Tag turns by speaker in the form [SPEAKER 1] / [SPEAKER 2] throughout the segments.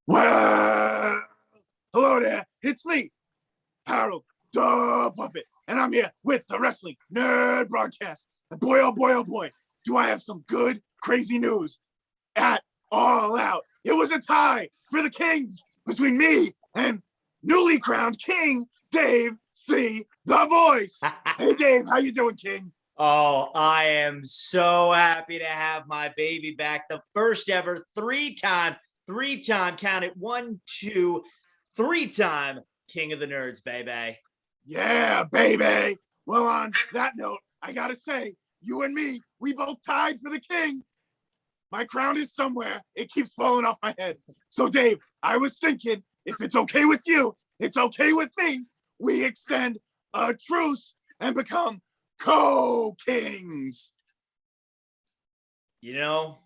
[SPEAKER 1] Well, hello there. It's me, Harold the Puppet, and I'm here with the Wrestling Nerd broadcast. And boy, oh boy, oh boy, do I have some good, crazy news. At All Out, it was a tie for the Kings between me and newly crowned King Dave C. The Voice. Hey, Dave, how you doing, King?
[SPEAKER 2] Oh, I am so happy to have my baby back. The first ever three-time, count it, 1, 2, 3-time King of the Nerds, baby.
[SPEAKER 1] Yeah, baby. Well, on that note, I gotta say, you and me, we both tied for the king. My crown is somewhere. It keeps falling off my head. So, Dave, I was thinking, if it's okay with you, it's okay with me, we extend a truce and become co-kings.
[SPEAKER 2] You know,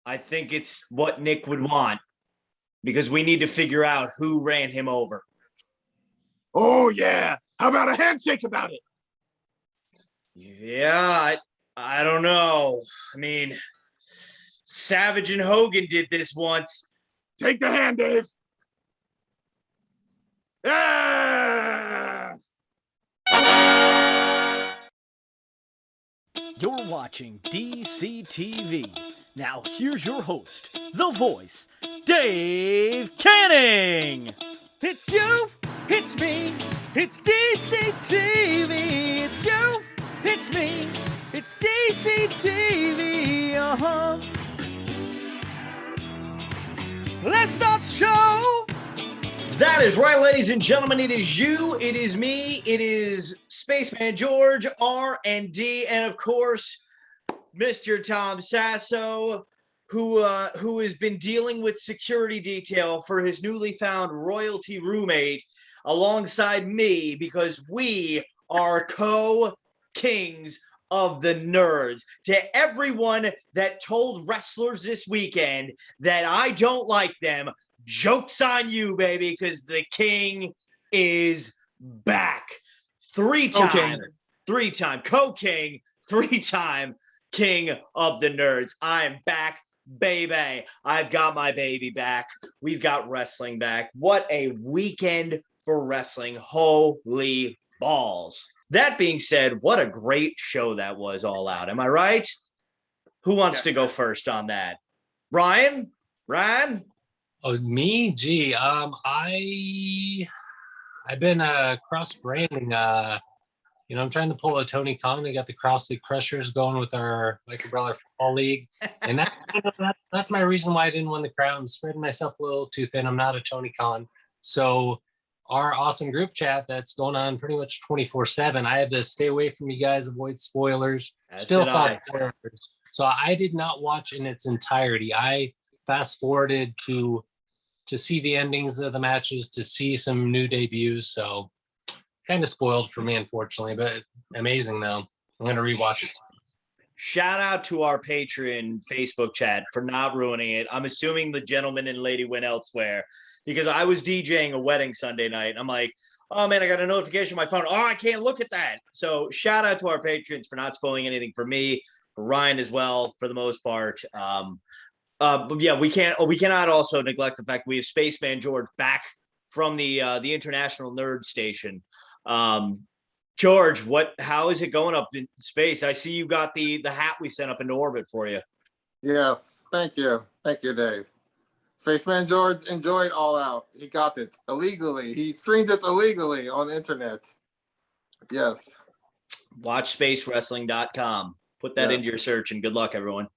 [SPEAKER 2] I think it's what Nick would want, because we need to figure out who ran him over.
[SPEAKER 1] Oh, yeah. How about a handshake about it?
[SPEAKER 2] Yeah, I don't know. I mean, Savage and Hogan did this once.
[SPEAKER 1] Take the hand, Dave. Yeah!
[SPEAKER 3] You're watching DaveCTV. Now here's your host, the voice, Dave Canning. It's you, it's me, it's DaveCTV. It's you, it's me, it's DaveCTV. Let's start the show.
[SPEAKER 2] That is right, ladies and gentlemen. It is you, it is me, it is Spaceman George, R&D, and of course, Mr. Tom Sasso, who has been dealing with security detail for his newly found royalty roommate alongside me, because we are co-kings of the nerds. To everyone that told wrestlers this weekend that I don't like them, joke's on you, baby, because the king is back. Three-time co-king, 3-time king of the nerds. I am back, baby. I've got my baby back. We've got wrestling back. What a weekend for wrestling. Holy balls. That being said, what a great show that was, All Out. Am I right? Who wants to go first on that? Ryan?
[SPEAKER 4] Oh, me? Gee, I've been cross branding. I'm trying to pull a Tony Khan. We got the Crossley Crushers going with our Micro Brawler Football League, and that's my reason why I didn't win the crown. I'm spreading myself a little too thin. I'm not a Tony Khan. So our awesome group chat that's going on pretty much 24/7. I had to stay away from you guys, avoid spoilers. Still saw spoilers. So I did not watch in its entirety. I fast forwarded to see the endings of the matches, to see some new debuts. So kind of spoiled for me, unfortunately, but amazing though. I'm going to rewatch it.
[SPEAKER 2] Shout out to our Patreon Facebook chat for not ruining it. I'm assuming the gentleman and lady went elsewhere, because I was DJing a wedding Sunday night. I'm like, oh man, I got a notification on my phone. Oh, I can't look at that. So shout out to our patrons for not spoiling anything for me, for Ryan as well, for the most part. But yeah, we cannot also neglect the fact we have Spaceman George back from the International Nerd Station. George, how is it going up in space? I see you got the hat we sent up into orbit for you.
[SPEAKER 5] Yes, thank you, Dave. Spaceman George enjoyed All Out. He got it illegally. He streamed it illegally on the internet. Yes.
[SPEAKER 2] WatchSpaceWrestling.com. Put that into your search, and good luck, everyone.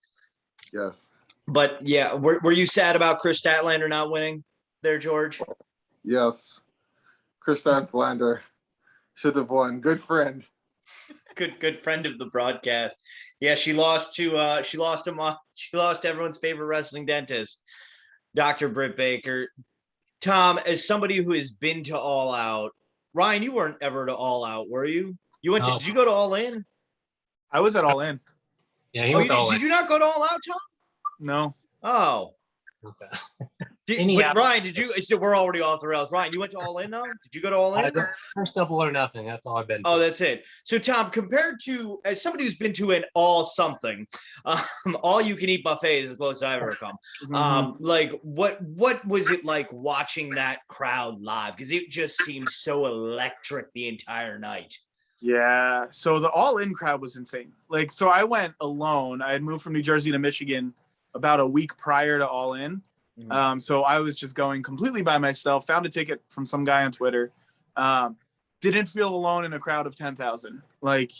[SPEAKER 5] Yes.
[SPEAKER 2] But yeah, were you sad about Chris Statlander not winning there, George?
[SPEAKER 5] Yes. Chris Statlander should have won. Good friend.
[SPEAKER 2] Good friend of the broadcast. Yeah, she lost to everyone's favorite wrestling dentist, Dr. Britt Baker. Tom, as somebody who has been to All Out, Ryan, you weren't ever to All Out, were you? Did you go to All In?
[SPEAKER 6] I was at All In.
[SPEAKER 4] Yeah, did
[SPEAKER 2] you not go to All Out, Tom?
[SPEAKER 6] No.
[SPEAKER 2] Oh.
[SPEAKER 4] Okay.
[SPEAKER 2] But Ryan, did you? So we're already off the rails. Ryan, you went to All In though? Did you go to All In?
[SPEAKER 4] First Double or Nothing. That's all I've been to.
[SPEAKER 2] Oh, that's it. So Tom, compared to as somebody who's been to an all something, all you can eat buffet is the closest I've ever come. Like what was it like watching that crowd live? Because it just seemed so electric the entire night.
[SPEAKER 6] Yeah. So the All In crowd was insane. Like, so I went alone. I had moved from New Jersey to Michigan about a week prior to All In. So I was just going completely by myself, found a ticket from some guy on Twitter. Didn't feel alone in a crowd of 10,000. Like,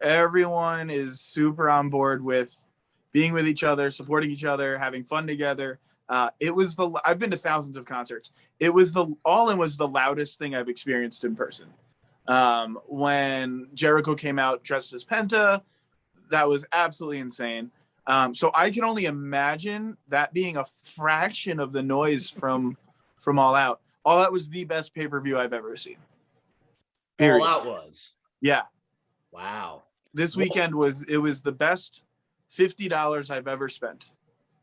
[SPEAKER 6] everyone is super on board with being with each other, supporting each other, having fun together. I've been to thousands of concerts. All In was the loudest thing I've experienced in person. When Jericho came out dressed as Penta, that was absolutely insane. So I can only imagine that being a fraction of the noise from All Out. All Out was the best pay-per-view I've ever seen. Period.
[SPEAKER 2] All Out was.
[SPEAKER 6] Yeah.
[SPEAKER 2] Wow.
[SPEAKER 6] This weekend was the best $50 I've ever spent.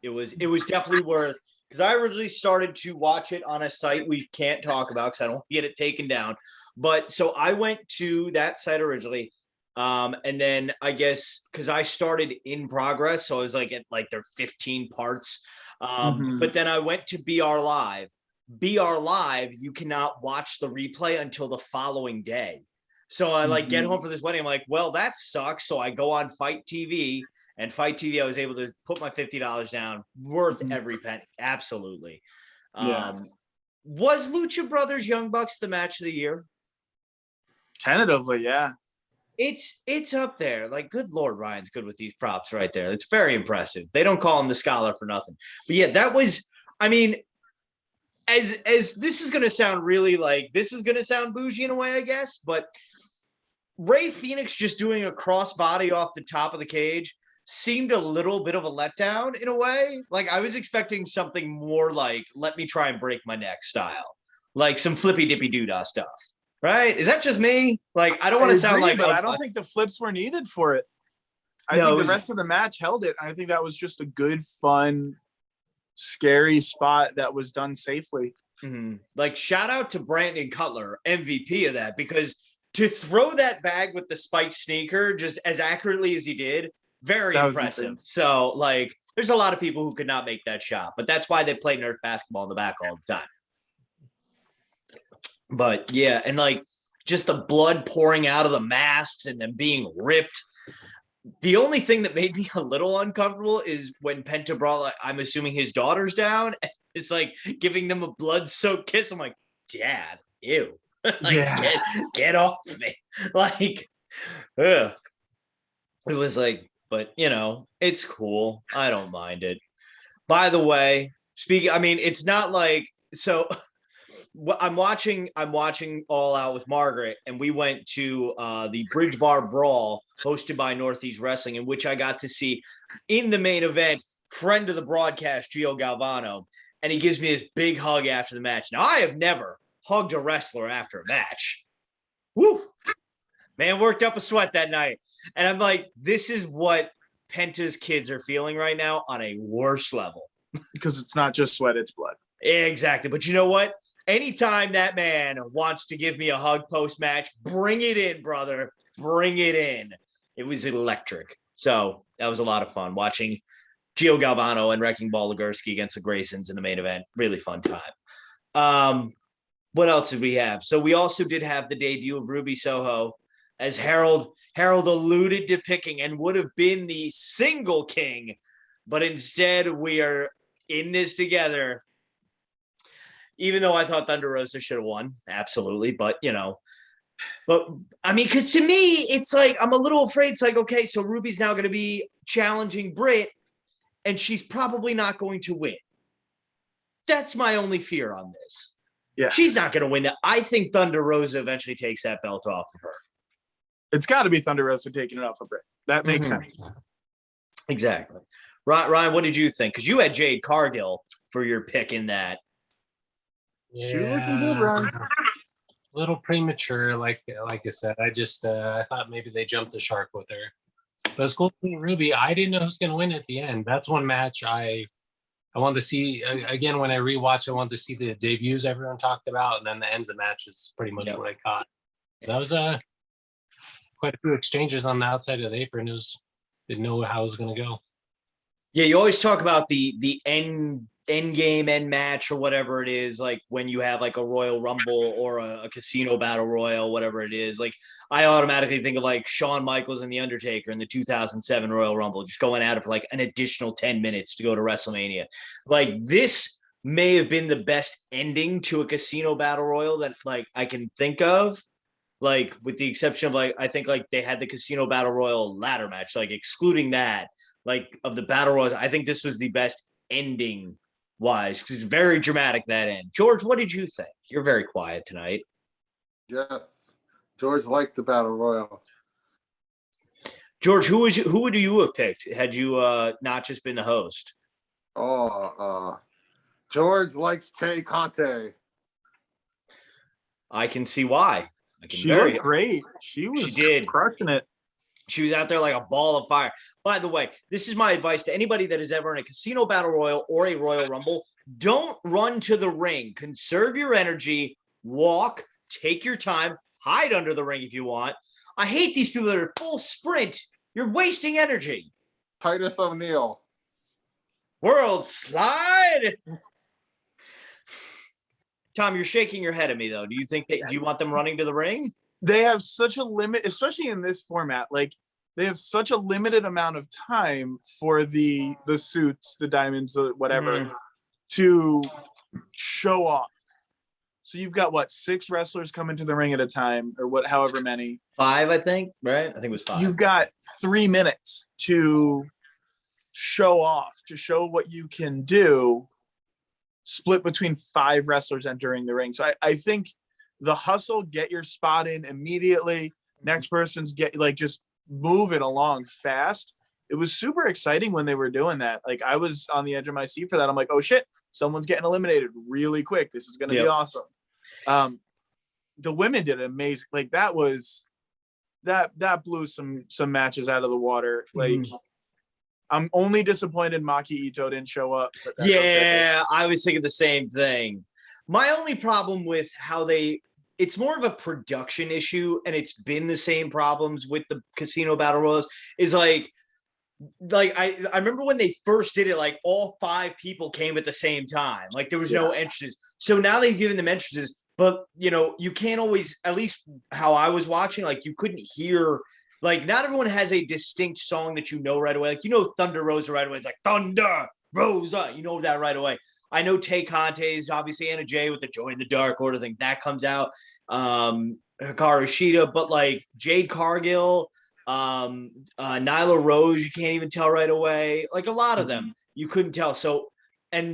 [SPEAKER 2] It was definitely worth, because I originally started to watch it on a site we can't talk about because I don't want to get it taken down. But so I went to that site originally. And then I guess because I started in progress, so I was like at like their 15 parts. But then I went to BR Live. BR Live, you cannot watch the replay until the following day. So I like get home for this wedding. I'm like, well, that sucks. So I go on Fight TV, and Fight TV, I was able to put my $50 down, worth every penny. Absolutely. Was Lucha Brothers Young Bucks the match of the year?
[SPEAKER 6] Tentatively, yeah.
[SPEAKER 2] It's up there. Like, good Lord, Ryan's good with these props right there. It's very impressive. They don't call him the scholar for nothing. But yeah, that was, I mean, as this is going to sound really like, this is going to sound bougie in a way, I guess, but Ray Phoenix just doing a crossbody off the top of the cage seemed a little bit of a letdown in a way. Like, I was expecting something more like, let me try and break my neck style, like some flippy dippy doodah stuff. Right? Is that just me? Like, I don't want to sound like,
[SPEAKER 6] but I don't think the flips were needed for it. I think the rest of the match held it. I think that was just a good, fun, scary spot that was done safely.
[SPEAKER 2] Like, shout out to Brandon Cutler, MVP of that, because to throw that bag with the spiked sneaker just as accurately as he did, very impressive. So, like, there's a lot of people who could not make that shot, but that's why they play Nerf basketball in the back all the time. But yeah, and like just the blood pouring out of the masks and then being ripped. The only thing that made me a little uncomfortable is when Penta brought, like, I'm assuming his daughters down. It's like giving them a blood-soaked kiss. I'm like, Dad, ew. Like, get off me. Like, ugh. It was like, but you know, it's cool. I don't mind it. By the way, I mean, it's not like, so I'm watching All Out with Margaret, and we went to the Bridge Bar Brawl hosted by Northeast Wrestling, in which I got to see in the main event, friend of the broadcast, Gio Galvano, and he gives me this big hug after the match. Now, I have never hugged a wrestler after a match. Woo! Man, worked up a sweat that night. And I'm like, this is what Penta's kids are feeling right now on a worse level.
[SPEAKER 6] Because it's not just sweat, it's blood.
[SPEAKER 2] Exactly. But you know what? Anytime that man wants to give me a hug post-match, bring it in, brother. Bring it in. It was electric. So that was a lot of fun watching Gio Galvano and Wrecking Ball Legursky against the Graysons in the main event. Really fun time. What else did we have? So we also did have the debut of Ruby Soho, as Harold alluded to picking and would have been the single king, but instead we are in this together. Even though I thought Thunder Rosa should have won, absolutely. But, you know, I mean, because to me, it's like, I'm a little afraid. It's like, okay, so Ruby's now going to be challenging Britt, and she's probably not going to win. That's my only fear on this.
[SPEAKER 6] Yeah.
[SPEAKER 2] She's not going to win that. I think Thunder Rosa eventually takes that belt off of her.
[SPEAKER 6] It's got to be Thunder Rosa taking it off of Britt. That makes sense.
[SPEAKER 2] Exactly. Ryan, what did you think? Because you had Jade Cargill for your pick in that.
[SPEAKER 6] She was looking good, Ron.
[SPEAKER 4] A little premature, like I said. I thought maybe they jumped the shark with her. But it's cool to see Ruby. I didn't know who's going to win at the end. That's one match I I wanted to see again when I rewatched. I wanted to see the debuts everyone talked about, and then the ends of matches. Pretty much what I caught. That was quite a few exchanges on the outside of the apron. Didn't know how it was going to go.
[SPEAKER 2] Yeah, you always talk about the end game, end match, or whatever it is, like when you have like a Royal Rumble or a casino battle royal, whatever it is. Like I automatically think of like Shawn Michaels and The Undertaker in the 2007 Royal Rumble, just going at it for like an additional 10 minutes to go to WrestleMania. Like this may have been the best ending to a casino battle royal that like I can think of. Like with the exception of like, I think like they had the casino battle royal ladder match, like excluding that, like of the battle royals, I think this was the best ending wise because it's very dramatic that end. George, what did you think? You're very quiet tonight.
[SPEAKER 5] Yes, George liked the battle royal.
[SPEAKER 2] George, who would you have picked had you not just been the host?
[SPEAKER 5] George likes Tay Conte.
[SPEAKER 2] I can see why.
[SPEAKER 6] She looked great. She did crushing it.
[SPEAKER 2] She was out there like a ball of fire. By the way, this is my advice to anybody that is ever in a casino battle royal or a Royal Rumble. Don't run to the ring. Conserve your energy. Walk. Take your time. Hide under the ring if you want. I hate these people that are full sprint. You're wasting energy.
[SPEAKER 5] Titus O'Neil.
[SPEAKER 2] World slide. Tom, you're shaking your head at me, though. Do you want them running to the ring?
[SPEAKER 6] They have such a limit, especially in this format. Like they have such a limited amount of time for the suits, the diamonds, whatever, to show off. So you've got 6 wrestlers coming to the ring at a time, or however many.
[SPEAKER 2] 5, I think. Right? I think it was 5.
[SPEAKER 6] You've got 3 minutes to show off, to show what you can do. Split between 5 wrestlers entering the ring. So I think the hustle, get your spot in immediately. Next person's just move it along fast. It was super exciting when they were doing that. Like I was on the edge of my seat for that. I'm like, oh shit, someone's getting eliminated really quick. This is going to be awesome. The women did amazing. Like that blew some matches out of the water. Like I'm only disappointed Maki Ito didn't show up.
[SPEAKER 2] Yeah, okay. I was thinking the same thing. My only problem with how it's more of a production issue, and it's been the same problems with the casino battle royals, is like I remember when they first did it, like all 5 people came at the same time. Like there was no entrances. So now they've given them entrances, but you can't always, at least how I was watching, like you couldn't hear. Like, not everyone has a distinct song that you know right away. Like, Thunder Rosa right away. It's like, Thunder Rosa. You know that right away. I know Tay Conte's, obviously, Anna Jay with the Join the Dark Order thing. That comes out. Hikaru Shida. But, like, Jade Cargill, Nyla Rose, you can't even tell right away. Like, a lot of them, you couldn't tell. So,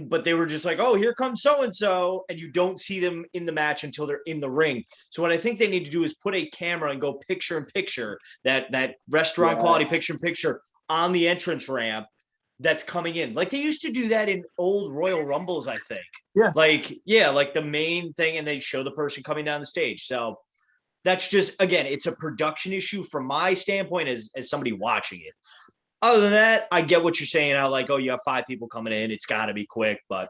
[SPEAKER 2] but they were just like, oh, here comes so-and-so, and you don't see them in the match until they're in the ring. So what I think they need to do is put a camera and go picture-in-picture, that restaurant quality picture-in-picture on the entrance ramp that's coming in. Like they used to do that in old Royal Rumbles, I think.
[SPEAKER 6] Yeah.
[SPEAKER 2] Like the main thing, and they show the person coming down the stage. So that's just, again, it's a production issue from my standpoint as somebody watching it. Other than that, I get what you're saying. I like, oh, you have 5 people coming in. It's got to be quick, but,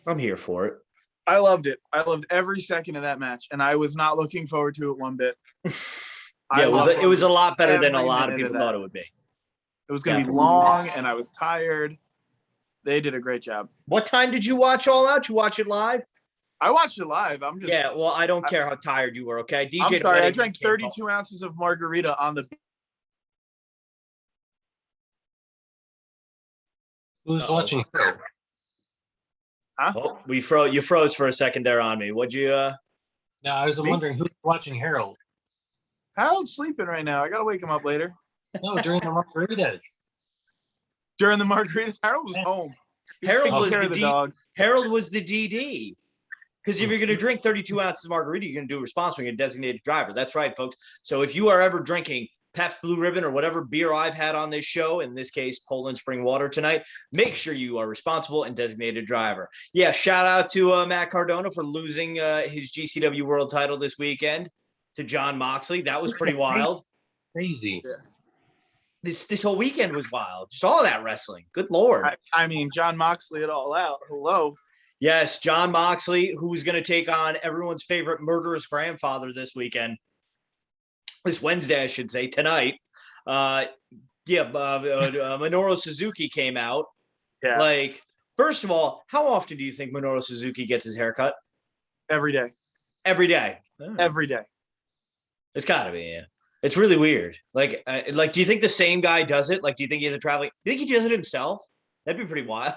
[SPEAKER 2] I'm here for it.
[SPEAKER 6] I loved it. I loved every second of that match, and I was not looking forward to it one bit.
[SPEAKER 2] It was a lot better than a lot of people thought it would be.
[SPEAKER 6] It was going to be long, and I was tired. They did a great job.
[SPEAKER 2] What time did you watch All Out? You watch it live?
[SPEAKER 6] I watched it live.
[SPEAKER 2] Well, I don't care how tired you were, okay? DJ,
[SPEAKER 6] I'm sorry. I drank 32 ounces of margarita on the.
[SPEAKER 4] Who's watching?
[SPEAKER 6] Huh?
[SPEAKER 2] Oh, you froze for a second there on me. What'd you?
[SPEAKER 4] No, I was wondering who's watching Harold.
[SPEAKER 6] Harold's sleeping right now. I gotta wake him up later.
[SPEAKER 4] No, during the margaritas.
[SPEAKER 6] During the margaritas, Harold was home.
[SPEAKER 2] Harold was
[SPEAKER 6] the dog.
[SPEAKER 2] Harold was the DD. Because if you're going to drink 32 ounces of margarita, you're going to do it responsibly. You're a designated driver. That's right, folks. So if you are ever drinking Pepsi Blue Ribbon or whatever beer I've had on this show, in this case, Poland Spring Water tonight, make sure you are responsible and designated driver. Yeah, shout out to Matt Cardona for losing his GCW World title this weekend to John Moxley. That was pretty wild.
[SPEAKER 4] Crazy.
[SPEAKER 2] this whole weekend was wild. Just all that wrestling. Good Lord.
[SPEAKER 6] I mean, John Moxley at All Out. Hello.
[SPEAKER 2] Yes, John Moxley, who's going to take on everyone's favorite murderous grandfather this weekend. This Wednesday, I should say, tonight. Minoru Suzuki came out.
[SPEAKER 6] Yeah.
[SPEAKER 2] Like, first of all, how often do you think Minoru Suzuki gets his haircut?
[SPEAKER 6] Every day.
[SPEAKER 2] Every day.
[SPEAKER 6] Every day.
[SPEAKER 2] It's got to be, yeah. It's really weird. Like, do you think the same guy does it? Like, do you think he has a traveling? Do you think he does it himself? That'd be pretty wild.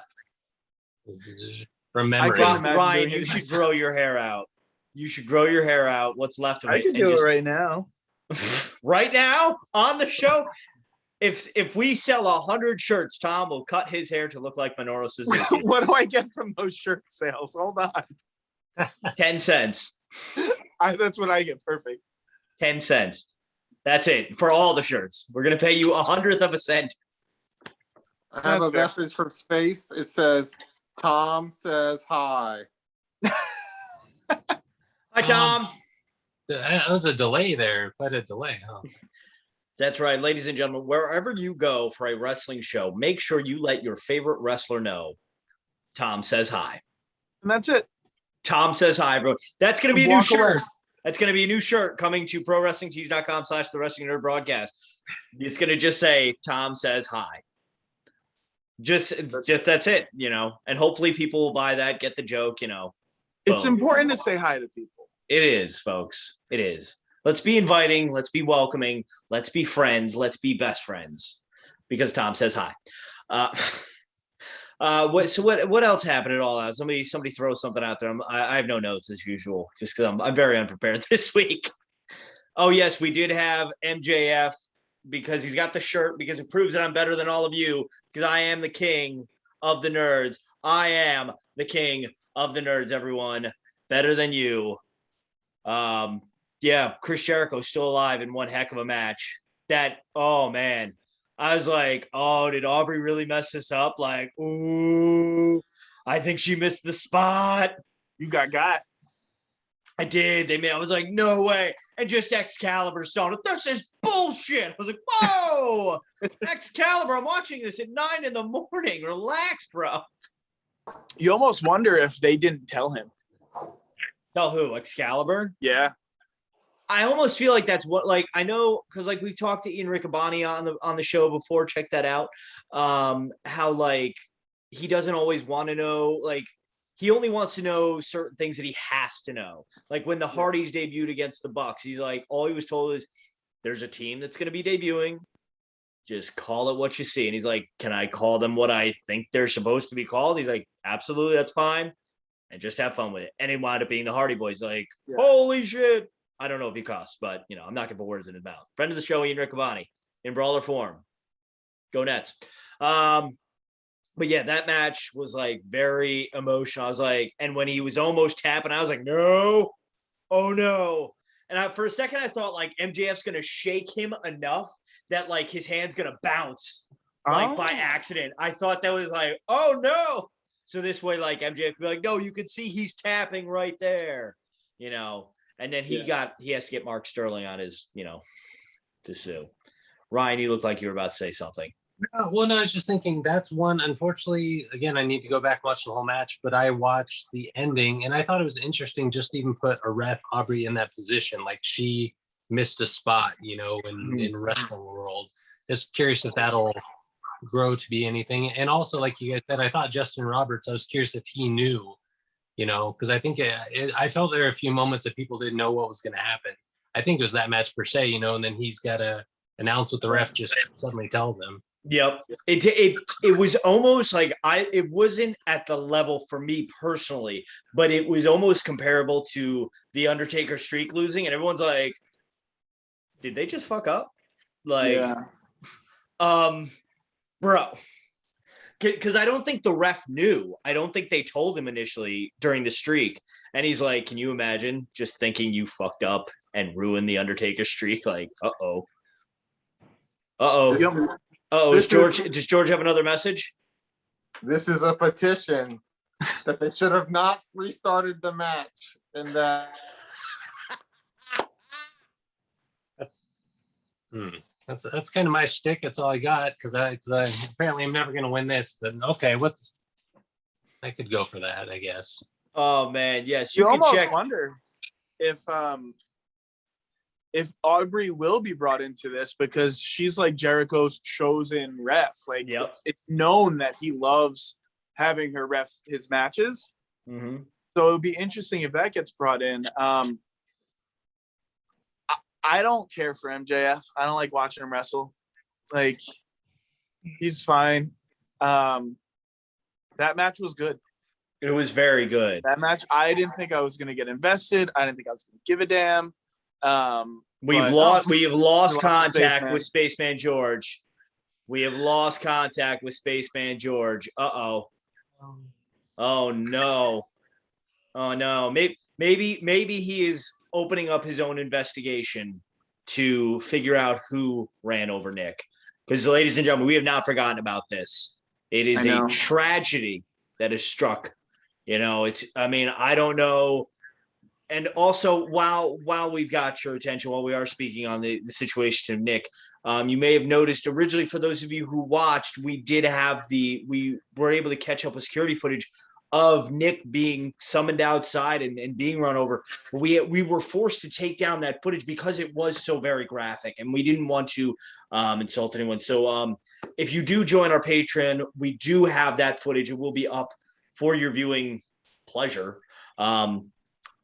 [SPEAKER 4] From memory.
[SPEAKER 2] Ryan, you should grow your hair out. You should grow your hair out. What's left of it?
[SPEAKER 6] I can do it right now.
[SPEAKER 2] Right now on the show. If we sell 100 shirts, Tom will cut his hair to look like Minoru Suzuki.
[SPEAKER 6] What do I get from those shirt sales? Hold on.
[SPEAKER 2] 10 cents.
[SPEAKER 6] That's what I get. Perfect.
[SPEAKER 2] 10 cents. That's it for all the shirts. We're gonna pay you 100th of a cent.
[SPEAKER 5] I have
[SPEAKER 6] That's
[SPEAKER 5] a
[SPEAKER 6] fair.
[SPEAKER 5] message from Space. It says, Tom says hi.
[SPEAKER 2] Hi, Tom.
[SPEAKER 4] That was a delay there. Quite a delay, huh?
[SPEAKER 2] That's right, ladies and gentlemen. Wherever you go for a wrestling show, make sure you let your favorite wrestler know. Tom says hi.
[SPEAKER 6] And that's it.
[SPEAKER 2] Tom says hi, bro. That's gonna be a new
[SPEAKER 6] Walk
[SPEAKER 2] shirt.
[SPEAKER 6] away.
[SPEAKER 2] That's going to be a new shirt coming to prowrestlingtees.com/the Wrestling Nerd broadcast. It's going to just say Tom says hi. Just that's it, you know, and hopefully people will buy that, get the joke, you know.
[SPEAKER 6] It's
[SPEAKER 2] Boom.
[SPEAKER 6] important to say hi to people.
[SPEAKER 2] It is, folks. It is. Let's be inviting. Let's be welcoming. Let's be friends. Let's be best friends because Tom says hi. What else happened at All Out? Somebody throw something out there. I have no notes as usual, just because I'm very unprepared this week. Oh yes, we did have MJF because he's got the shirt because it proves that I'm better than all of you because I am the king of the nerds. I am the king of the nerds, everyone. Better than you. Yeah, Chris Jericho still alive in one heck of a match. Oh man. I was like, oh, did Aubrey really mess this up? Like, ooh, I think she missed the spot.
[SPEAKER 6] You got.
[SPEAKER 2] I did. I was like, no way. And just Excalibur saw it. This is bullshit. I was like, whoa, Excalibur, I'm watching this at 9 a.m. Relax, bro.
[SPEAKER 6] You almost wonder if they didn't tell him.
[SPEAKER 2] Tell who? Excalibur?
[SPEAKER 6] Yeah.
[SPEAKER 2] I almost feel like that's what, like, I know, because like we've talked to Ian Riccaboni on the show before. Check that out. How like he doesn't always want to know, like he only wants to know certain things that he has to know. Like when the Hardys debuted against the Bucks, he's like, all he was told is there's a team that's going to be debuting. Just call it what you see. And he's like, can I call them what I think they're supposed to be called? He's like, absolutely, that's fine. And just have fun with it. And it wound up being the Hardy Boys. Like, holy shit. I don't know if he cussed, but, you know, I'm not going to put words in his mouth. Friend of the show, Ian Riccaboni, in brawler form. Go Nets. But yeah, that match was like very emotional. I was like, and when he was almost tapping, I was like, no, oh no. And for a second, I thought like MJF's going to shake him enough that like his hand's going to bounce like by accident. I thought that was like, oh no. So this way, like MJF could be like, no, you can see he's tapping right there, you know. And then he has to get Mark Sterling on his, you know, to sue. Ryan, you look like you were about to say something.
[SPEAKER 4] Well, no, I was just thinking that's one. Unfortunately, again, I need to go back and watch the whole match, but I watched the ending and I thought it was interesting just to even put a ref, Aubrey, in that position. Like she missed a spot, you know, in wrestling world. Just curious if that'll grow to be anything. And also, like you guys said, I thought Justin Roberts, I was curious if he knew, you know, because I think I felt there were a few moments that people didn't know what was going to happen. I think it was that match per se, you know, and then he's got to announce what the ref just suddenly tell them.
[SPEAKER 2] Yep. It was almost like it wasn't at the level for me personally, but it was almost comparable to the Undertaker streak losing. And everyone's like, did they just fuck up? Like, bro, because I don't think the ref knew. I don't think they told him initially during the streak. And he's like, can you imagine just thinking you fucked up and ruined the Undertaker streak? Like, uh-oh. Does George have another message?
[SPEAKER 5] This is a petition that they should have not restarted the match. And that.
[SPEAKER 4] That's. That's kind of my shtick. That's all I got because I apparently I'm never gonna win this. But okay, I could go for that, I guess.
[SPEAKER 2] Oh man, yes,
[SPEAKER 6] You
[SPEAKER 2] you can
[SPEAKER 6] almost
[SPEAKER 2] check.
[SPEAKER 6] wonder if Aubrey will be brought into this because she's like Jericho's chosen ref. Like
[SPEAKER 2] Yep.
[SPEAKER 6] it's known that he loves having her ref his matches.
[SPEAKER 2] Mm-hmm.
[SPEAKER 6] So it would be interesting if that gets brought in. I don't care for MJF. I don't like watching him wrestle. Like, he's fine. That match was good.
[SPEAKER 2] It was very good.
[SPEAKER 6] That match, I didn't think I was going to get invested. I didn't think I was going to give a damn.
[SPEAKER 2] We have lost contact with Spaceman George. We have lost contact with Spaceman George. Uh-oh. Oh no. Oh no. Maybe he is opening up his own investigation to figure out who ran over Nick. Because, ladies and gentlemen, we have not forgotten about this. It is a tragedy that has struck. You know, I don't know. And also, while we've got your attention, while we are speaking on the situation of Nick, you may have noticed originally, for those of you who watched, we were able to catch up with security footage of Nick being summoned outside and being run over. We were forced to take down that footage because it was so very graphic and we didn't want to insult anyone. So if you do join our Patreon, we do have that footage. It will be up for your viewing pleasure.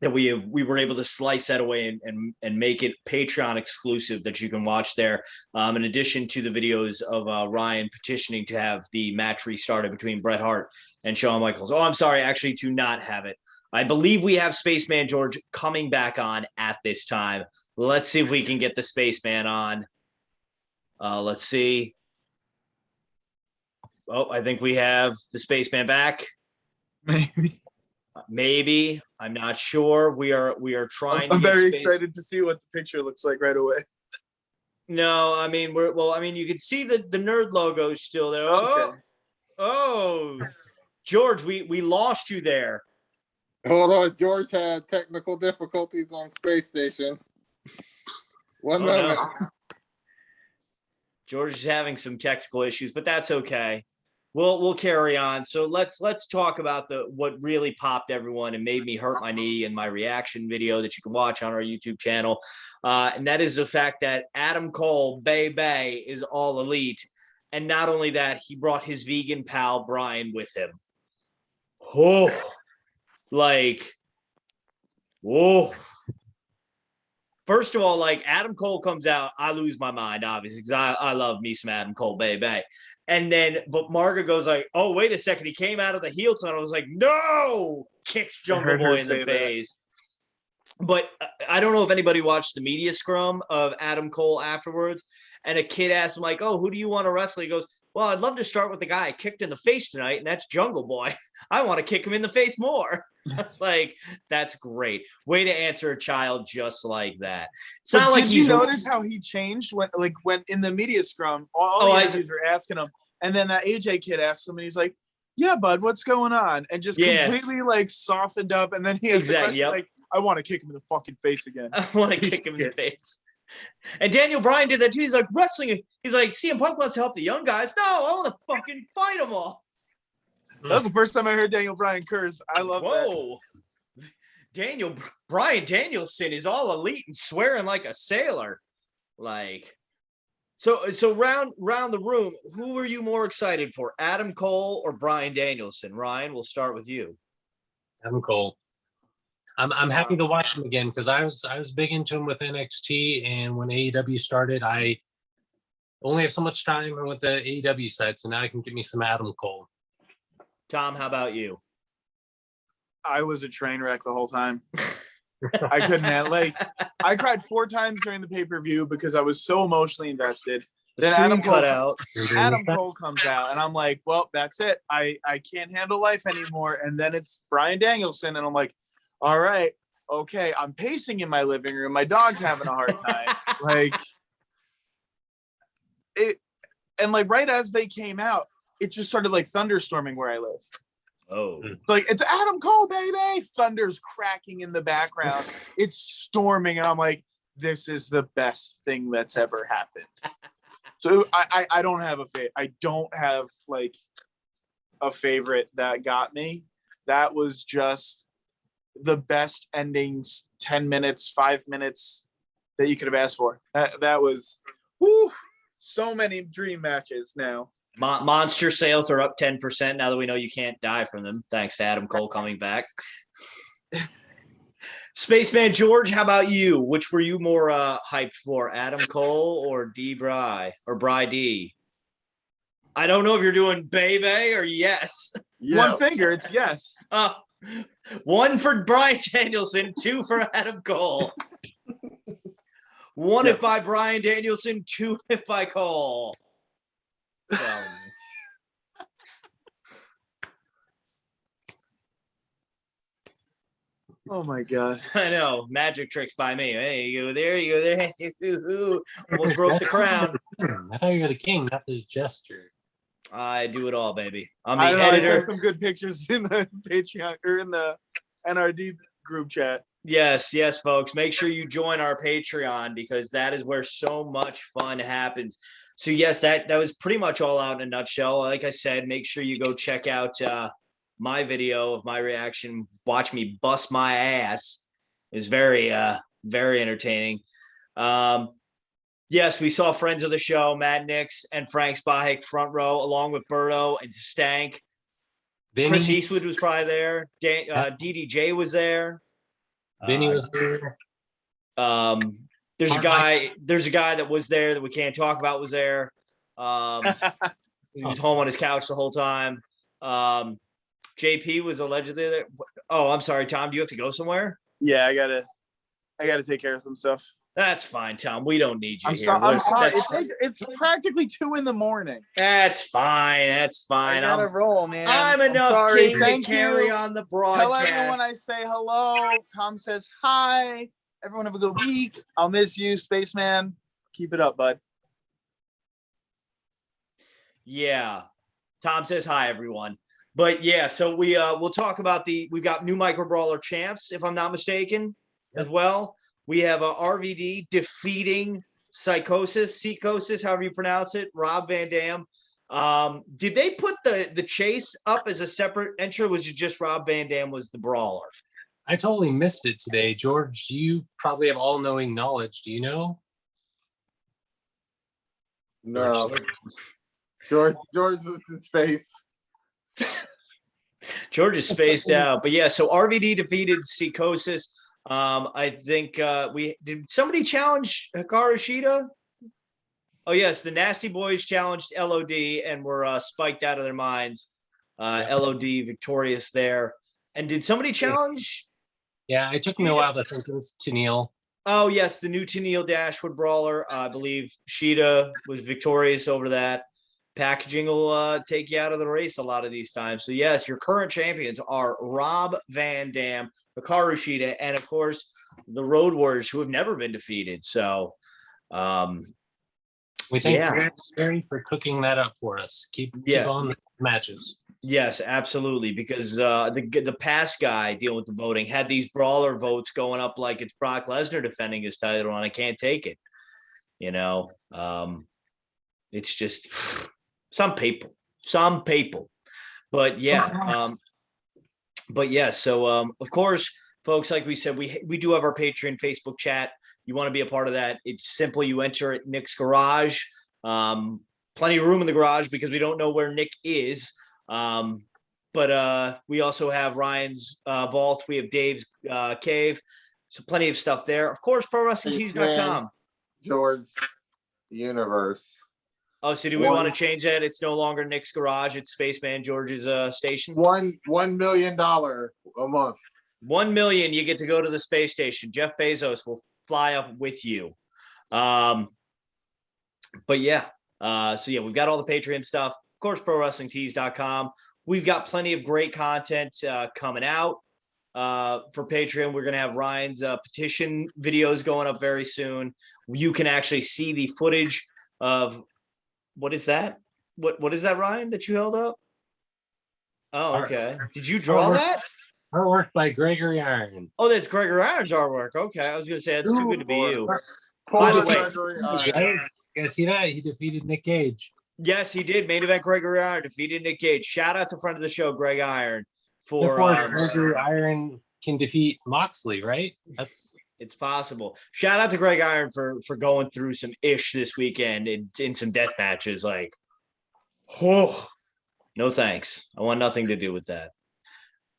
[SPEAKER 2] That we were able to slice that away and make it Patreon exclusive that you can watch there. In addition to the videos of Ryan petitioning to have the match restarted between Bret Hart and Shawn Michaels. Oh, I'm sorry, actually to not have it. I believe we have Spaceman George coming back on at this time. Let's see if we can get the Spaceman on. Let's see. Oh, I think we have the Spaceman back. Maybe. I'm not sure. We are trying.
[SPEAKER 6] I'm very excited to see what the picture looks like right away.
[SPEAKER 2] No, I mean you can see the nerd logo still there.
[SPEAKER 6] Okay.
[SPEAKER 2] Oh, George, we lost you there.
[SPEAKER 5] Hold on, George had technical difficulties on Space Station. One moment.
[SPEAKER 2] No. George is having some technical issues, but that's okay. We'll carry on. So let's talk about what really popped everyone and made me hurt my knee in my reaction video that you can watch on our YouTube channel. And that is the fact that Adam Cole, Bay, is all elite. And not only that, he brought his vegan pal, Brian, with him. Oh, whoa. First of all, Adam Cole comes out, I lose my mind, obviously, because I love me some Adam Cole, Bay. And then, but Marga goes oh, wait a second. He came out of the heel tunnel. I was like, no! Kicks Jungle Boy in the face. But I don't know if anybody watched the media scrum of Adam Cole afterwards. And a kid asked him, oh, who do you want to wrestle? He goes, well, I'd love to start with the guy I kicked in the face tonight, and that's Jungle Boy. I want to kick him in the face more. That's that's great. Way to answer a child just like that. It's not like
[SPEAKER 6] did you notice how he changed when in the media scrum, all the interviews were asking him, and then that AJ kid asked him, and he's like, yeah, bud, what's going on? And just completely softened up, and then he has the question, I want to kick him in the fucking face again.
[SPEAKER 2] I want to kick him in the face. And Daniel Bryan did that too. He's like, wrestling. He's like, CM Punk wants to help the young guys. No, I want to fucking fight them all.
[SPEAKER 6] That was the first time I heard Daniel Bryan curse. I love that.
[SPEAKER 2] Whoa. Bryan Danielson is all elite and swearing like a sailor. So round the room, who were you more excited for, Adam Cole or Bryan Danielson? Ryan, we'll start with you.
[SPEAKER 4] Adam Cole. I'm happy to watch him again because I was big into him with NXT, and when AEW started, I only have so much time with the AEW side, so now I can give me some Adam Cole.
[SPEAKER 2] Tom, how about you?
[SPEAKER 6] I was a train wreck the whole time. I couldn't handle I cried 4 times during the pay-per-view because I was so emotionally invested. Then Adam Cole comes out, and I'm like, well, that's it. I can't handle life anymore. And then it's Bryan Danielson, and I'm like, all right, okay, I'm pacing in my living room. My dog's having a hard time. Right as they came out, it just started thunderstorming where I live.
[SPEAKER 2] Oh,
[SPEAKER 6] it's Adam Cole, baby. Thunder's cracking in the background. It's storming, and I'm like, this is the best thing that's ever happened. So I don't have I don't have like a favorite that got me. That was just the best endings, 10 minutes, 5 minutes that you could have asked for. That was so many dream matches now.
[SPEAKER 2] Monster sales are up 10% now that we know you can't die from them, thanks to Adam Cole coming back. Spaceman George, how about you? Which were you more hyped for, Adam Cole or D. Bry or Bry D? I don't know if you're doing baby or yes.
[SPEAKER 6] One finger, it's yes.
[SPEAKER 2] One for Bryan Danielson, 2 for Adam Cole. 1 if by Bryan Danielson, 2 if by Cole.
[SPEAKER 6] Oh my god!
[SPEAKER 2] I know, magic tricks by me. Hey, you go there, you go there. Almost broke the crown.
[SPEAKER 4] I thought you were the king, not the jester.
[SPEAKER 2] I do it all, baby. I'm
[SPEAKER 6] I
[SPEAKER 2] the
[SPEAKER 6] don't know,
[SPEAKER 2] editor.
[SPEAKER 6] I saw some good pictures in the Patreon or in the NRD group chat.
[SPEAKER 2] Yes, folks. Make sure you join our Patreon because that is where so much fun happens. So yes, that was pretty much all out in a nutshell. Like I said, make sure you go check out my video of my reaction. Watch me bust my ass. Is very entertaining. Yes, we saw friends of the show, Matt Nix and Frank Spahik front row, along with Berto and Stank.
[SPEAKER 4] Vinny,
[SPEAKER 2] Chris Eastwood was probably there. DDJ was there.
[SPEAKER 4] Vinny was there.
[SPEAKER 2] There's a guy that was there that we can't talk about was there. He was home on his couch the whole time. JP was allegedly there. Oh, I'm sorry, Tom. Do you have to go somewhere?
[SPEAKER 6] Yeah, I gotta take care of some stuff.
[SPEAKER 2] That's fine, Tom. We don't need you
[SPEAKER 6] I'm
[SPEAKER 2] here.
[SPEAKER 6] sorry. It's practically 2 a.m.
[SPEAKER 2] That's fine. That's fine.
[SPEAKER 6] I gotta roll, man.
[SPEAKER 2] I'm enough king to carry on the broadcast.
[SPEAKER 6] Tell everyone I say hello. Tom says hi. Everyone have a good week. I'll miss you, Spaceman. Keep it up, bud.
[SPEAKER 2] Yeah. Tom says hi, everyone. But yeah, so we'll talk about we've got new Micro Brawler champs, if I'm not mistaken, as well. We have RVD defeating Psychosis, however you pronounce it, Rob Van Dam. Did they put the chase up as a separate entry? Or was it just Rob Van Dam was the brawler?
[SPEAKER 4] I totally missed it today. George, you probably have all-knowing knowledge. Do you know?
[SPEAKER 5] No. George was in space.
[SPEAKER 2] George is spaced out. But yeah, so RVD defeated Psychosis. I think did somebody challenge Hikaru Shida? Oh yes, the Nasty Boys challenged LOD and were spiked out of their minds. LOD victorious there. And did somebody challenge?
[SPEAKER 4] Yeah, it took me a while to think it was Tennille.
[SPEAKER 2] Oh yes, the new Tennille Dashwood brawler. I believe Shida was victorious over that. Packaging will take you out of the race a lot of these times. So yes, your current champions are Rob Van Dam, Hikaru Shida, and of course the Road Warriors, who have never been defeated. So
[SPEAKER 4] we thank Barry for cooking that up for us. Keep on the matches.
[SPEAKER 2] Yes, absolutely. Because the past guy dealing with the voting had these brawler votes going up like it's Brock Lesnar defending his title, and I can't take it. You know, it's just some people. But yeah, So of course, folks, like we said, we do have our Patreon Facebook chat. You want to be a part of that? It's simple. You enter at Nick's garage. Plenty of room in the garage because we don't know where Nick is. But we also have Ryan's vault. We have Dave's cave. So plenty of stuff there. Of course, ProWrestlingTees.com.
[SPEAKER 5] George Universe.
[SPEAKER 2] Oh, so do we want to change that? It's no longer Nick's garage. It's Spaceman George's station.
[SPEAKER 5] $1 million a month.
[SPEAKER 2] 1 million. You get to go to the space station. Jeff Bezos will fly up with you. But yeah. So yeah, we've got all the Patreon stuff. Of course, ProWrestlingTees.com. We've got plenty of great content coming out for Patreon. We're going to have Ryan's petition videos going up very soon. You can actually see the footage of what is that? What is that, Ryan, that you held up? Oh, okay. Did you draw that?
[SPEAKER 4] Artwork by Gregory Iron.
[SPEAKER 2] Oh, that's Gregory Iron's artwork. Okay, I was going to say that's too good to be you. By the way,
[SPEAKER 4] You guys see that? He defeated Nick Gage.
[SPEAKER 2] Yes, he did. Main event Gregory Iron defeated Nick Gage. Shout out to friend of the show, Greg Iron, for
[SPEAKER 4] Before Gregory Iron can defeat Moxley, right?
[SPEAKER 2] it's possible. Shout out to Greg Iron for going through some ish this weekend in some death matches. Like, oh, no thanks. I want nothing to do with that.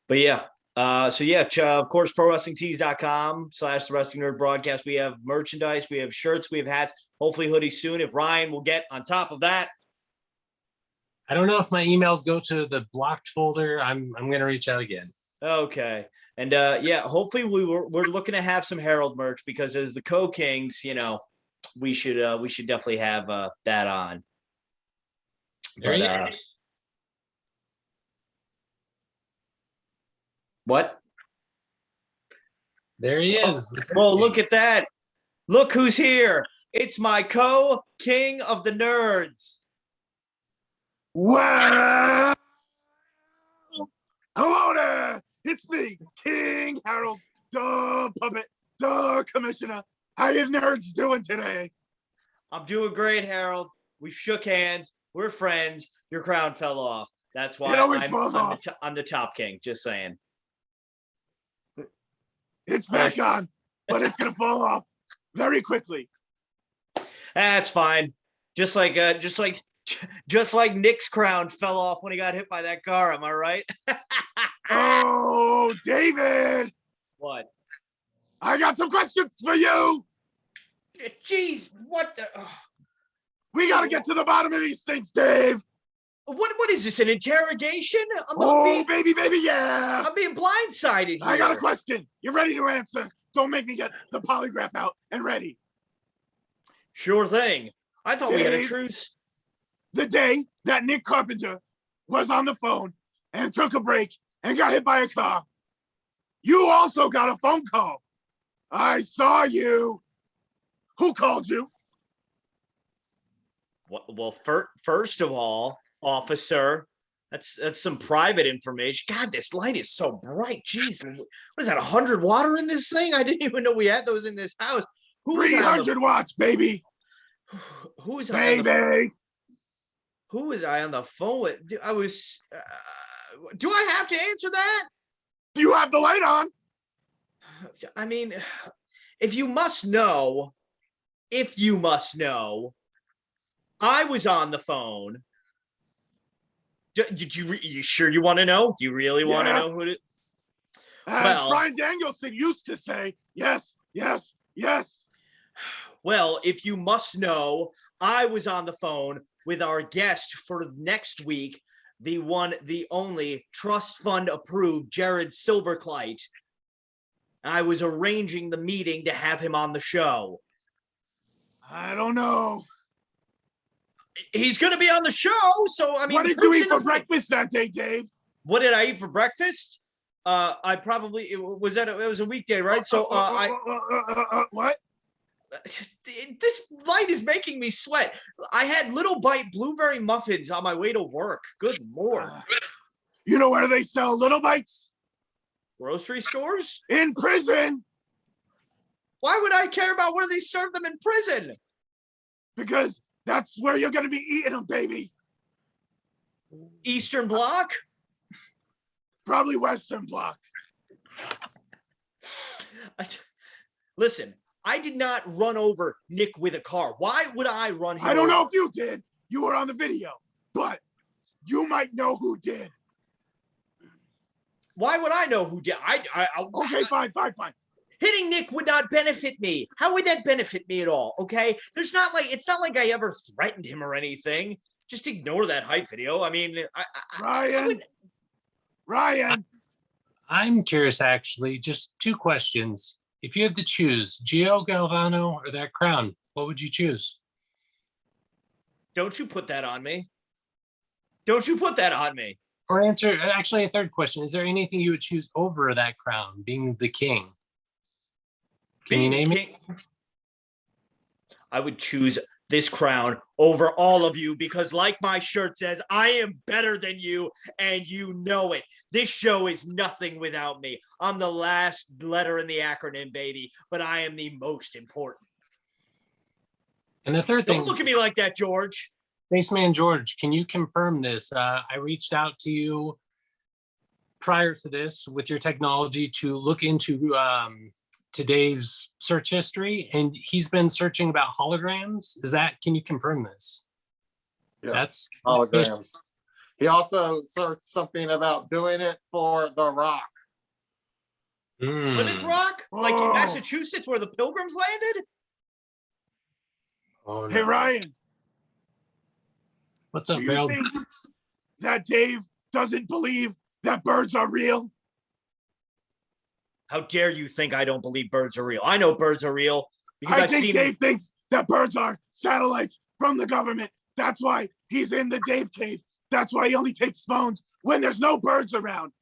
[SPEAKER 2] But yeah. Of course, ProWrestlingTees.com/The Wrestling Nerd Broadcast. We have merchandise, we have shirts, we have hats, hopefully hoodies soon. If Ryan will get on top of that.
[SPEAKER 4] I don't know if my emails go to the blocked folder. I'm going to reach out again.
[SPEAKER 2] Okay. And hopefully we're looking to have some Herald merch because as the Co-Kings, we should definitely have that on. What?
[SPEAKER 4] There he is.
[SPEAKER 2] Well, look at that. Look who's here. It's my Co-King of the Nerds.
[SPEAKER 1] Well, hello there. It's me, King Harold, the puppet, the commissioner. How you nerds doing today?
[SPEAKER 2] I'm doing great, Harold. We shook hands. We're friends. Your crown fell off. That's why I'm the top king. Just saying.
[SPEAKER 1] It's back on, but it's gonna fall off very quickly.
[SPEAKER 2] That's fine. Just like Nick's crown fell off when he got hit by that car. Am I right?
[SPEAKER 1] Oh, David.
[SPEAKER 2] What?
[SPEAKER 1] I got some questions for you.
[SPEAKER 2] Jeez, what the?
[SPEAKER 1] We gotta get to the bottom of these things, Dave.
[SPEAKER 2] What is this? An interrogation?
[SPEAKER 1] Baby, yeah.
[SPEAKER 2] I'm being blindsided here.
[SPEAKER 1] I got a question. You ready to answer? Don't make me get the polygraph out and ready.
[SPEAKER 2] Sure thing. I thought we had a truce.
[SPEAKER 1] The day that Nick Carpenter was on the phone and took a break and got hit by a car, you also got a phone call. I saw you. Who called you?
[SPEAKER 2] Well, first of all, officer, that's some private information. God, this light is so bright. Jeez, what is that? 100 water in this thing? I didn't even know we had those in this house.
[SPEAKER 1] 300 watts, baby.
[SPEAKER 2] Who is
[SPEAKER 1] baby?
[SPEAKER 2] Who was I on the phone with? I was. Do I have to answer that?
[SPEAKER 1] You have the light on.
[SPEAKER 2] I mean, if you must know, I was on the phone. Did you sure you want to know? Do you really want to know who it?
[SPEAKER 1] As Brian Danielson used to say, yes.
[SPEAKER 2] Well, if you must know, I was on the phone with our guest for next week, the one, the only trust fund approved Jared Silverclight. I was arranging the meeting to have him on the show.
[SPEAKER 1] I don't know.
[SPEAKER 2] He's going to be on the show, so I mean.
[SPEAKER 1] What did you eat for breakfast that day, Dave?
[SPEAKER 2] What did I eat for breakfast? I probably it was a weekday, right? So
[SPEAKER 1] what?
[SPEAKER 2] This light is making me sweat. I had Little Bite blueberry muffins on my way to work. Good Lord.
[SPEAKER 1] You know where they sell Little Bites?
[SPEAKER 2] Grocery stores?
[SPEAKER 1] In prison.
[SPEAKER 2] Why would I care about where they serve them in prison?
[SPEAKER 1] Because that's where you're going to be eating them, baby.
[SPEAKER 2] Eastern Bloc?
[SPEAKER 1] Probably Western Bloc.
[SPEAKER 2] Listen, I did not run over Nick with a car. Why would I run him
[SPEAKER 1] I don't
[SPEAKER 2] over?
[SPEAKER 1] know if you did. You were on the video, but you might know who did.
[SPEAKER 2] Why would I know who did?
[SPEAKER 1] Okay, fine.
[SPEAKER 2] Hitting Nick would not benefit me. How would that benefit me at all? Okay, it's not like I ever threatened him or anything. Just ignore that hype video. I mean,
[SPEAKER 1] Ryan.
[SPEAKER 4] I'm curious, actually. Just two questions. If you had to choose Gio Galvano or that crown, what would you choose?
[SPEAKER 2] Don't you put that on me. Don't you put that on me.
[SPEAKER 4] Or answer, actually, a third question. Is there anything you would choose over that crown, being the king? Can you name it?
[SPEAKER 2] I would choose this crown over all of you because, like my shirt says, I am better than you, and you know it. This show is nothing without me. I'm the last letter in the acronym, baby, but I am the most important.
[SPEAKER 4] And the third thing,
[SPEAKER 2] Don't look at me like that, George.
[SPEAKER 4] Spaceman George, can you confirm this? I reached out to you prior to this with your technology to look into to Dave's search history, and he's been searching about holograms. Can you confirm this?
[SPEAKER 5] Yes.
[SPEAKER 4] That's
[SPEAKER 5] Holograms. He also searched something about doing it for The Rock.
[SPEAKER 2] Plymouth Rock? Like in Massachusetts where the Pilgrims landed?
[SPEAKER 4] Oh, no.
[SPEAKER 1] Hey, Ryan,
[SPEAKER 4] What's
[SPEAKER 1] do
[SPEAKER 4] up,
[SPEAKER 1] you
[SPEAKER 4] Bill?
[SPEAKER 1] think that Dave doesn't believe that birds are real?
[SPEAKER 2] How dare you think I don't believe birds are real? I know birds are real because
[SPEAKER 1] I
[SPEAKER 2] I've
[SPEAKER 1] think
[SPEAKER 2] seen
[SPEAKER 1] Dave thinks that birds are satellites from the government. That's why he's in the Dave cave. That's why he only takes phones when there's no birds around.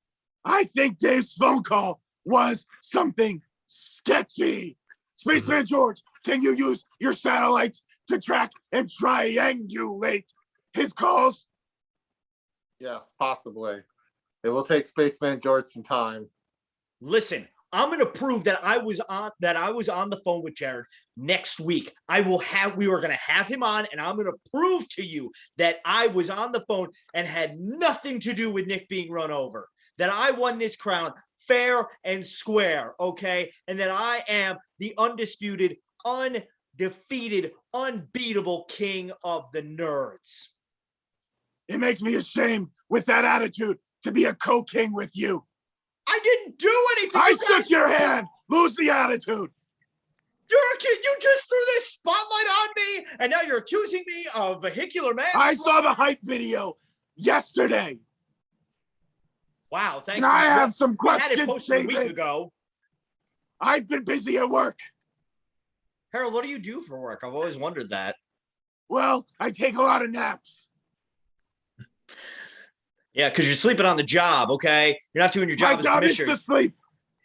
[SPEAKER 1] I think Dave's phone call was something sketchy. Spaceman George, can you use your satellites to track and triangulate his calls?
[SPEAKER 5] Yes, possibly. It will take Spaceman George some time.
[SPEAKER 2] Listen, I'm going to prove that I was on the phone with Jared next week. We were going to have him on, and I'm going to prove to you that I was on the phone and had nothing to do with Nick being run over. That I won this crown fair and square, okay? And that I am the undisputed, undefeated, unbeatable king of the nerds.
[SPEAKER 1] It makes me ashamed with that attitude to be a co-king with you.
[SPEAKER 2] I didn't do anything.
[SPEAKER 1] I shook your hand. Lose the attitude.
[SPEAKER 2] You're a kid. You just threw this spotlight on me, and now you're accusing me of vehicular manslaughter.
[SPEAKER 1] I saw the hype video yesterday.
[SPEAKER 2] Wow, thanks.
[SPEAKER 1] And I have some
[SPEAKER 2] I had it
[SPEAKER 1] questions,
[SPEAKER 2] posted a week
[SPEAKER 1] David.
[SPEAKER 2] ago.
[SPEAKER 1] I've been busy at work.
[SPEAKER 2] Harold, what do you do for work? I've always wondered that.
[SPEAKER 1] Well, I take a lot of naps.
[SPEAKER 2] Yeah, because you're sleeping on the job, okay? You're not doing your job
[SPEAKER 1] My
[SPEAKER 2] as
[SPEAKER 1] job is
[SPEAKER 2] commissioner.
[SPEAKER 1] to sleep.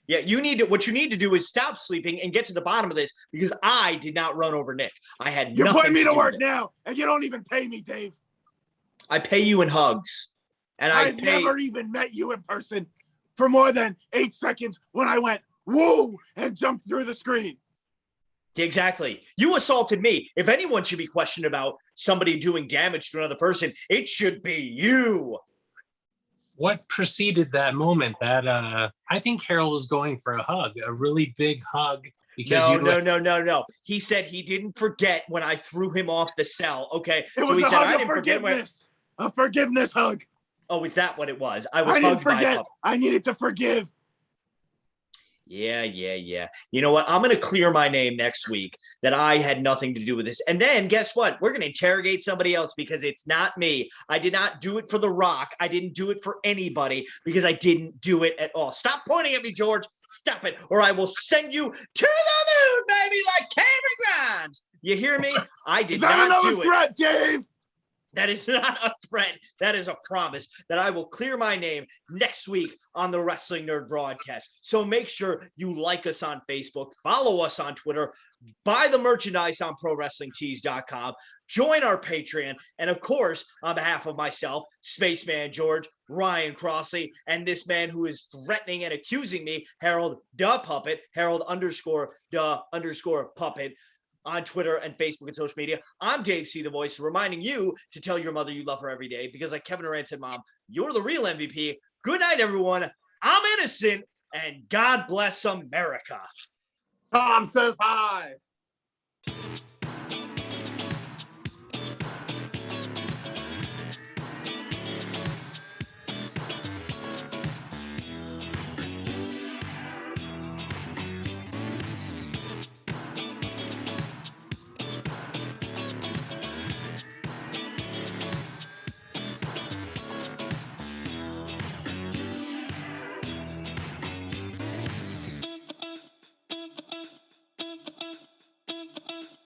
[SPEAKER 2] Yeah, what you need to do is stop sleeping and get to the bottom of this because I did not run over Nick. I had
[SPEAKER 1] You're
[SPEAKER 2] nothing
[SPEAKER 1] putting me to
[SPEAKER 2] do
[SPEAKER 1] work
[SPEAKER 2] with it.
[SPEAKER 1] now, and you don't even pay me, Dave.
[SPEAKER 2] I pay you in hugs. And
[SPEAKER 1] I've never even met you in person for more than 8 seconds when I went, woo, and jumped through the screen.
[SPEAKER 2] Exactly. You assaulted me. If anyone should be questioned about somebody doing damage to another person, it should be you.
[SPEAKER 4] What preceded that moment? That I think Harold was going for a hug, a really big hug. Because
[SPEAKER 2] No. He said he didn't forget when I threw him off the cell. Okay.
[SPEAKER 1] It was a hug of forgiveness. A forgiveness hug.
[SPEAKER 2] Oh, is that what it was? I
[SPEAKER 1] didn't forget. I needed to forgive.
[SPEAKER 2] Yeah. You know what? I'm going to clear my name next week that I had nothing to do with this. And then guess what? We're going to interrogate somebody else because it's not me. I did not do it for The Rock. I didn't do it for anybody because I didn't do it at all. Stop pointing at me, George. Stop it, or I will send you to the moon, baby, like Cameron Grimes. You hear me? I did not do it.
[SPEAKER 1] Is that another threat, Dave?
[SPEAKER 2] That is not a threat. That is a promise that I will clear my name next week on the Wrestling Nerd broadcast. So make sure you like us on Facebook, follow us on Twitter, buy the merchandise on ProWrestlingTees.com, join our Patreon, and of course, on behalf of myself, Spaceman George, Ryan Crossley, and this man who is threatening and accusing me, Harold the Puppet, Harold _ Puppet, on Twitter and Facebook and social media. I'm DaveCTheVoice, reminding you to tell your mother you love her every day because like Kevin Durant said, Mom, you're the real MVP. Good night, everyone. I'm innocent, and God bless America.
[SPEAKER 5] Tom says hi.